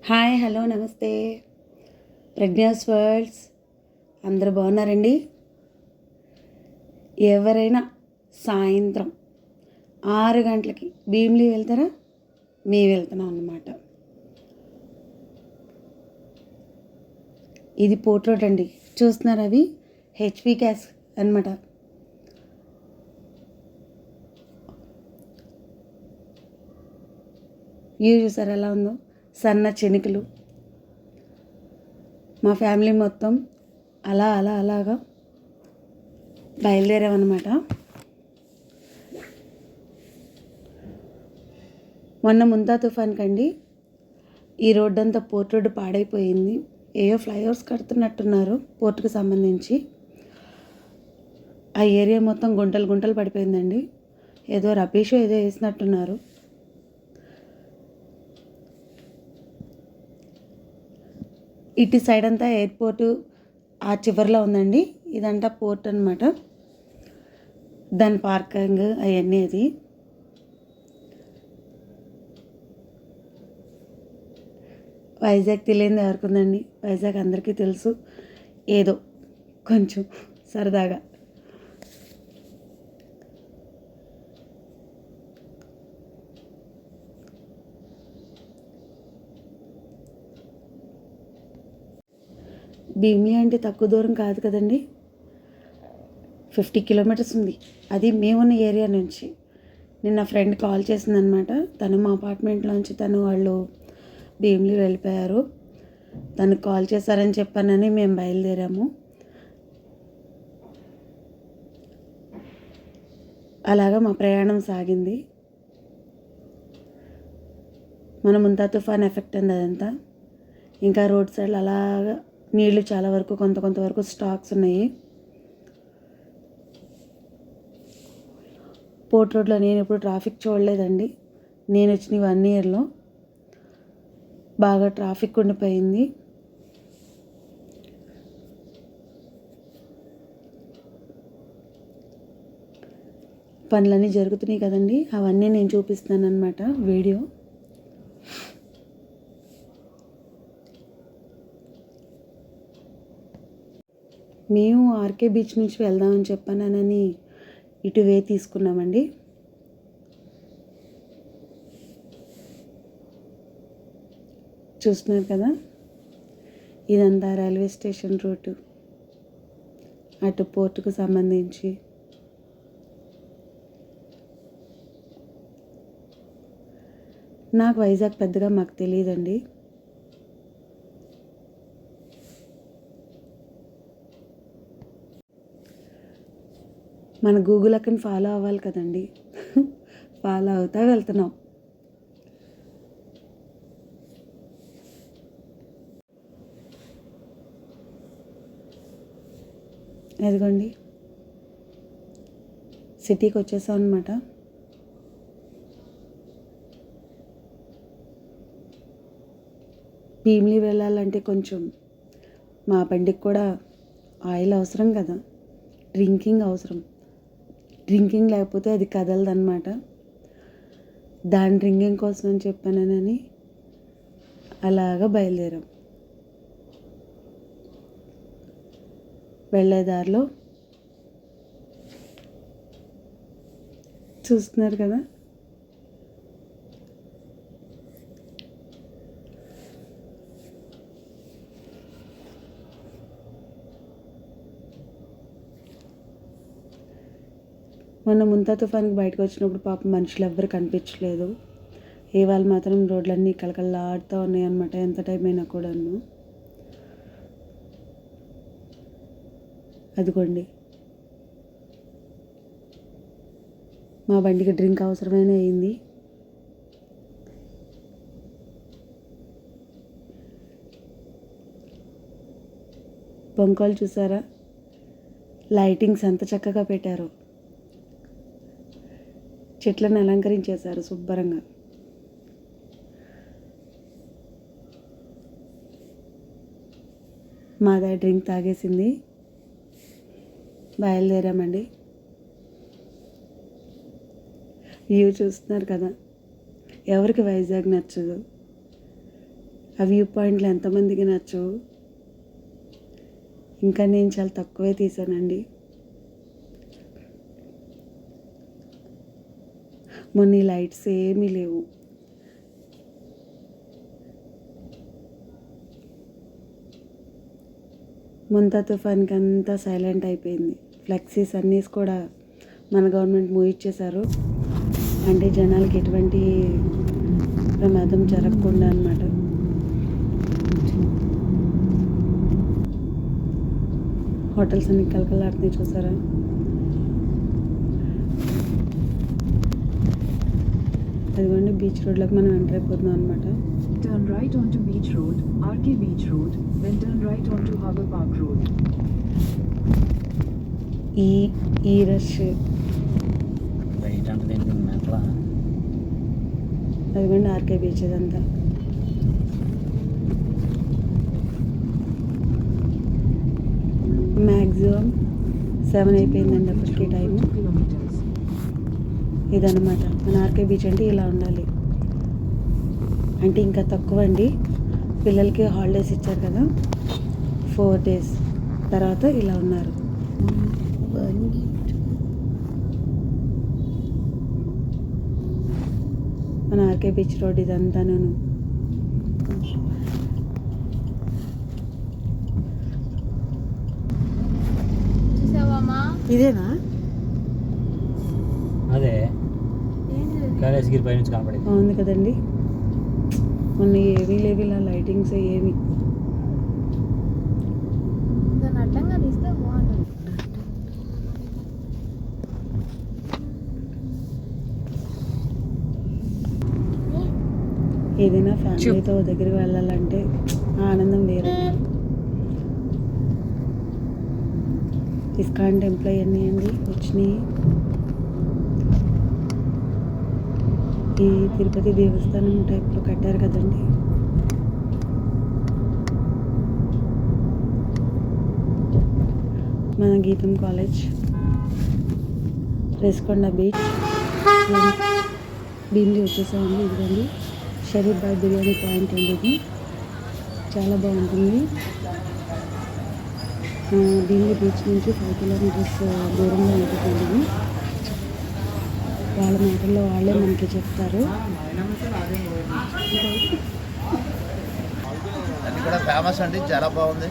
Hi hello నమస్తే Pragna's world's అందరూ బాగున్నారండి. ఎవరైనా సాయంత్రం 6 గంటలకి భీమిలి వెళ్తారా? మేము వెళ్తున్నాం అన్నమాట. ఇది పోర్ట్ రోడ్ అండి, చూస్తున్నారు అవి హెచ్పి గ్యాస్ అనమాట. వ్యూ చూసారు ఎలా ఉందో, సన్న చెనుకులు. మా ఫ్యామిలీ మొత్తం అలాగా బయలుదేరామన్నమాట. మొన్న ముంతా తుఫాన్ కండి ఈ రోడ్డు అంతా పోర్ట్ రోడ్డు పాడైపోయింది. ఏవో ఫ్లైఓవర్స్ కడుతున్నట్టున్నారు పోర్టుకు సంబంధించి. ఆ ఏరియా మొత్తం గుంటలు గుంటలు పడిపోయిందండి. ఏదో రబీష్ ఏదో వేసినట్టున్నారు. ఇటు సైడ్ అంతా ఎయిర్పోర్టు ఆ చివరిలో ఉందండి. ఇదంతా పోర్ట్ అనమాట. దాని పార్కింగ్ అవన్నీ. అది వైజాగ్ తెలియదు ఎవరికి ఉందండి. వైజాగ్ అందరికీ తెలుసు, ఏదో కొంచెం సరదాగా. భీమిలి అంటే తక్కువ దూరం కాదు కదండి, 50 కిలోమీటర్స్ ఉంది. అది మేమున్న ఏరియా నుంచి. నిన్న ఫ్రెండ్ కాల్ చేసిందనమాట. తను మా అపార్ట్మెంట్లోంచి వాళ్ళు భీమిలి వెళ్ళిపోయారు. తనకు కాల్ చేశారని చెప్పానని మేము బయలుదేరాము. అలాగా మా ప్రయాణం సాగింది. మన ముంతా తుఫాన్ ఎఫెక్ట్ అండి అదంతా. ఇంకా రోడ్ సైడ్ అలాగా నీళ్లు చాలా వరకు కొంతవరకు స్టాక్స్ ఉన్నాయి. పోర్ట్ రోడ్లో నేను ఎప్పుడు ట్రాఫిక్ చూడలేదండి. నేను వచ్చిన 1 ఇయర్లో బాగా ట్రాఫిక్ ఉండిపోయింది. పనులన్నీ జరుగుతున్నాయి కదండి, అవన్నీ నేను చూపిస్తాను అన్నమాట వీడియో. మేము ఆర్కే బీచ్ నుంచి వెళ్దామని చెప్పానని ఇటు వే తీసుకున్నామండి. చూస్తున్నారు కదా, ఇదంతా రైల్వే స్టేషన్ రూటు, అటు పోర్టుకు సంబంధించి. నాకు వైజాగ్ పెద్దగా మాకు తెలియదండి. మన గూగుల్ అకౌంట్ ఫాలో అవ్వాలి కదండి, ఫాలో అవుతా వెళ్తున్నాం. అదిగోండి సిటీకి వచ్చేసాం అనమాట. భీమిలి వెళ్ళాలంటే కొంచెం మా బండికి కూడా ఆయిల్ అవసరం కదా, డ్రింకింగ్ అవసరం. డ్రింకింగ్ లేకపోతే అది కదలదన్నమాట. దాని డ్రింకింగ్ కోసం అని చెప్పానని అలాగా బయలుదేరాం. వెళ్ళేదారిలో చూస్తున్నారు కదా, మొన్న ముంతా తుఫాన్కి బయటకు వచ్చినప్పుడు పాపం మనుషులు ఎవ్వరు కనిపించలేదు. వాళ్ళు మాత్రం రోడ్లన్నీ కలకల్లాడుతూ ఉన్నాయి అన్నమాట, ఎంత టైం అయినా కూడాను. అదిగోండి మా బండికి డ్రింక్ అవసరమైన అయింది. పొంకాలు చూసారా, లైటింగ్స్ ఎంత చక్కగా పెట్టారో. చెట్లను అలంకరించేశారు శుభ్రంగా. మాదా డ్రింక్ తాగేసింది, బయలుదేరామండి. వ్యూ చూస్తున్నారు కదా, ఎవరికి వైజాగ్ నచ్చదు. ఆ వ్యూ పాయింట్లు ఎంతమందికి నచ్చవు. ఇంకా నేను చాలా తక్కువే తీసానండి. మొన్న ఈ లైట్స్ ఏమీ లేవు. ముంతా తుఫాన్కి అంతా సైలెంట్ అయిపోయింది. ఫ్లెక్సీస్ అన్నీ కూడా మన గవర్నమెంట్ మూవ్ ఇచ్చేశారు. అంటే జనాలకి ఎటువంటి ప్రమాదం జరగకుండా అన్నమాట. హోటల్స్ అన్ని కలకలాడుతున్నాయి చూసారా. అదిగోండి బీచ్ రోడ్లోకి మనం ఎంటర్ అయిపోతున్నాం అనమాట. Turn right onto Beach Road, RK Beach Road, then turn right onto Harbour Park Road. ఈ రష్ రైట్ అంటే దీనికి మెట్ల అదిగోండి ఆర్కే బీచ్ ఇదంతా. మ్యాక్సిమం 7 అయిపోయిందండి అప్పటికి టైము. ఇదన్నమాట మన ఆర్కే బీచ్ అంటే ఇలా ఉండాలి. అంటే ఇంకా తక్కువ అండి. పిల్లలకి హాలిడేస్ ఇచ్చారు కదా 4 days తర్వాత ఇలా ఉన్నారు. మన ఆర్కే బీచ్ రోడ్ ఇదంతాను. ఇదేనా? అదే కైలాసగిరి పై నుంచి కనపడేది. బాగుంది కదండి. మొన్న ఏమీ లేవు ఇలా లైటింగ్స్ ఏమి. అడ్డంగా తీస్తే బాగుంటుంది. ఏదైనా ఫ్యామిలీతో దగ్గరికి వెళ్ళాలంటే ఆనందం వేరే. ఇస్కాన్ టెంపుల్ అవన్నీ అండి వచ్చినాయి. ఈ తిరుపతి దేవస్థానం టైప్లో కట్టారు కదండి. మన గీతం కాలేజ్, రేస్కొండ బీచ్, భీమిలి వచ్చేసామండి. ఇదిగోండి షరీఫ్ బాయ్ బిర్యానీ పాయింట్ అండి. ఇది చాలా బాగుంటుంది. భీమిలి బీచ్ నుంచి 5 kilometers దూరంలో ఉంటుంది. ఇది వాళ్ళ మాటల్లో వాళ్ళే మనకి చెప్తారు. అది కూడా ఫేమస్ అండి, చాలా బాగుంది.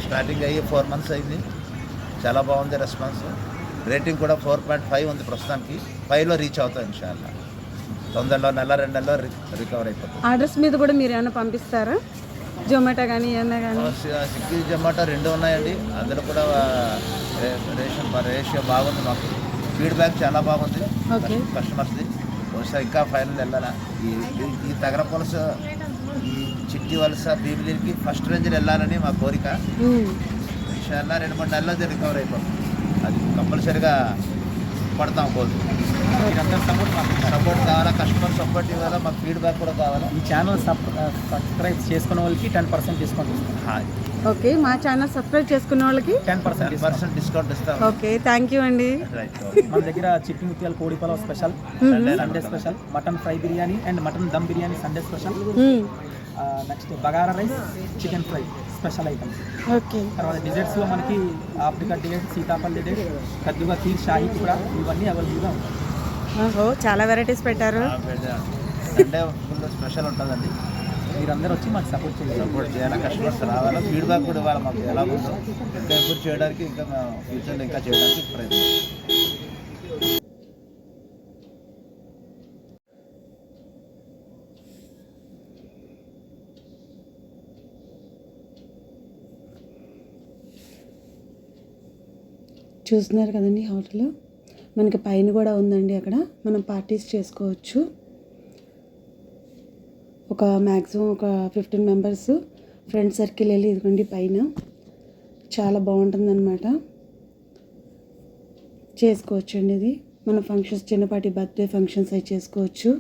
స్టార్టింగ్ అయ్యి 4 months అయింది. చాలా బాగుంది రెస్పాన్స్. రేటింగ్ కూడా 4.5 ఉంది ప్రస్తుతానికి. 5లో రీచ్ అవుతాం ఇన్షాల్లా. తొందరలో నెల 2 నెలల్లో రికవర్ అయిపోతుంది. ఆర్డర్స్ మీద కూడా మీరు ఏమైనా పంపిస్తారా? జొమాటో కానీ ఏమన్నా కానీ? స్విగ్గీ జొమాటో 2 ఉన్నాయండి. అందులో కూడా రేషియో బాగుంది. మాకు ఫీడ్బ్యాక్ చాలా బాగుంది కస్టమర్స్ది. బహుశా ఇంకా ఫైనల్ వెళ్ళాలా. ఈ తగర పులస, ఈ చిట్టి వలస, భీమిలికి ఫస్ట్ రేంజ్లో వెళ్ళాలని మా కోరిక. ఇన్షాల్లా 2-3 నెలల్లో రికవర్ అయిపోతుంది. అది కంపల్సరీగా పడతాం గోల్. సపోర్ట్ కావాలా, కస్టమర్ సపోర్ట్ ఇవ్వాలా, మాకు ఫీడ్బ్యాక్ కూడా కావాలా. ఈ ఛానల్ సబ్స్క్రైబ్ చేసుకున్న వాళ్ళకి 10% డిస్కౌంట్ ఇస్తాం. ఓకే, మా ఛానల్ సబ్స్క్రైబ్ చేసుకున్న వాళ్ళకి 10% డిస్కౌంట్ ఇస్తాం. ఓకే, థ్యాంక్ యూ అండి. మన దగ్గర చిట్టి ముత్యాల కోడి pulao special, Sunday special, mutton fry biryani and mutton dum biryani Sunday special. Next bagara rice, chicken fry special items. Okay, తర్వాత డిజర్ట్స్లో మనకి ఆప్రికా డేట్, సీతాఫల్ డేట్, కద్దుగా ఖీర్, షాహీ కూడా ఇవన్నీ అవైలబుల్గా ఉంటాయి. చాలా వెరైటీస్ పెట్టారు. సండే ఫుల్ స్పెషల్ ఉంటుందండి. మీరందరూ వచ్చి మాకు సపోర్ట్ చేయాలి, కస్టమర్స్ రావాలా, ఫీడ్బ్యాక్ కూడా ఇవ్వాలి. మాకు ఎలా ఉందో ఇంకా ఇంప్రూవ్ చేయడానికి, ఇంకా ఫ్యూచర్లో ఇంకా చేయడానికి ప్రయత్నం. చూస్తున్నారు కదండి హోటల్. మనకి పైన కూడా ఉందండి. అక్కడ మనం పార్టీస్ చేసుకోవచ్చు. ఒక మ్యాక్సిమం ఒక 15 members ఫ్రెండ్ సర్కిల్ వెళ్ళి ఇదిగోండి పైన చాలా బాగుంటుందన్నమాట. చేసుకోవచ్చు అండి. ఇది మన ఫంక్షన్స్, చిన్నపాటి బర్త్డే ఫంక్షన్స్ అవి చేసుకోవచ్చు.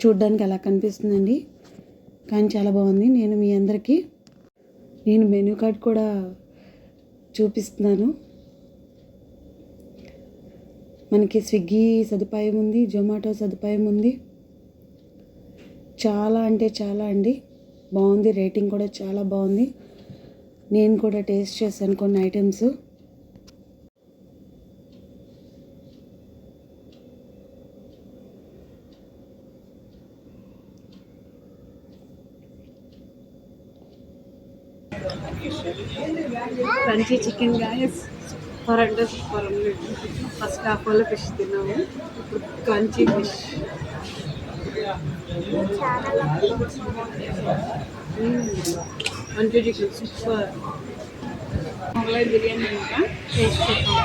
చూడ్డానికి అలా కనిపిస్తుందండి, కానీ చాలా బాగుంది. నేను మీ అందరికీ మెనూ కార్డ్ కూడా చూపిస్తున్నాను. మనకి స్విగ్గీ సదుపాయం ఉంది, జొమాటో సదుపాయం ఉంది. చాలా అంటే చాలా అండి బాగుంది. రేటింగ్ కూడా చాలా బాగుంది. నేను కూడా టేస్ట్ చేశాను కొన్ని items. Crunchy chicken guys super అంటే సూపర్ ఉంది. ఫస్ట్ హాఫ్ వల్ల ఫిష్ తిన్నాము, ఇప్పుడు crunchy fish. Crunchy chicken super. Mughlai biryani ఇంకా టేస్ట్ చేద్దాం.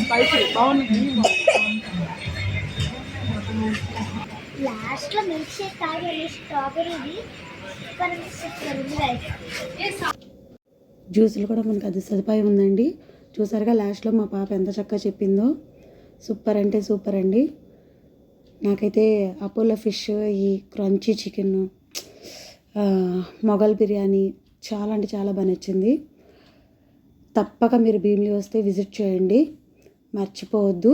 స్పైసీ బాగుంది. లాస్ట్లో మిల్క్ షేక్ తాగాలి, స్ట్రాబెర్రీది సూపర్ అంటే సూపర్ ఉంది గైస్. జ్యూసులు కూడా మనకు అది సదుపాయం ఉందండి. చూసారుగా లాస్ట్లో మా పాప ఎంత చక్కగా చెప్పిందో. సూపర్ అంటే సూపర్ అండి. నాకైతే అపోలో ఫిష్, ఈ క్రంచీ చికెన్, మొగల్ బిర్యానీ చాలా అంటే చాలా బాగా నచ్చింది. తప్పక మీరు భీమిలి వస్తే విజిట్ చేయండి, మర్చిపోవద్దు.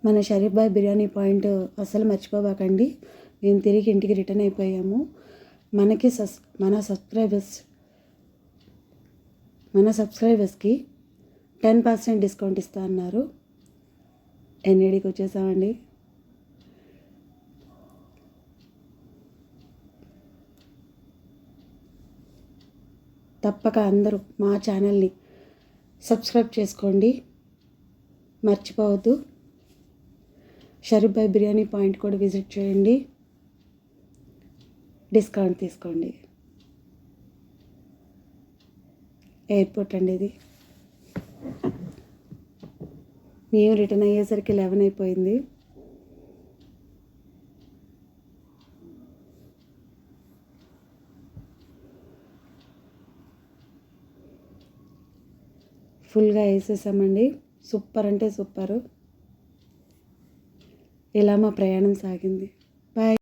మన షరీఫ్ బాయ్ బిర్యానీ పాయింట్ అస్సలు మర్చిపోబాకండి. మేము తిరిగి ఇంటికి రిటర్న్ అయిపోయాము. మనకి మన సబ్స్క్రైబర్స్కి 10% డిస్కౌంట్ ఇస్తా అన్నారు. ఎన్ఏడికి వచ్చేసామండి. తప్పక అందరూ మా ఛానల్ని సబ్స్క్రైబ్ చేసుకోండి, మర్చిపోవద్దు. షరీఫ్ బాయ్ బిర్యానీ పాయింట్ కూడా విజిట్ చేయండి, డిస్కౌంట్ తీసుకోండి. ఎయిర్పోర్ట్ అండి ఇది. మేము రిటర్న్ అయ్యేసరికి 11 అయిపోయింది. ఫుల్గా వేసేసామండి. సూపర్ అంటే సూపరు. ఇలా మా ప్రయాణం సాగింది.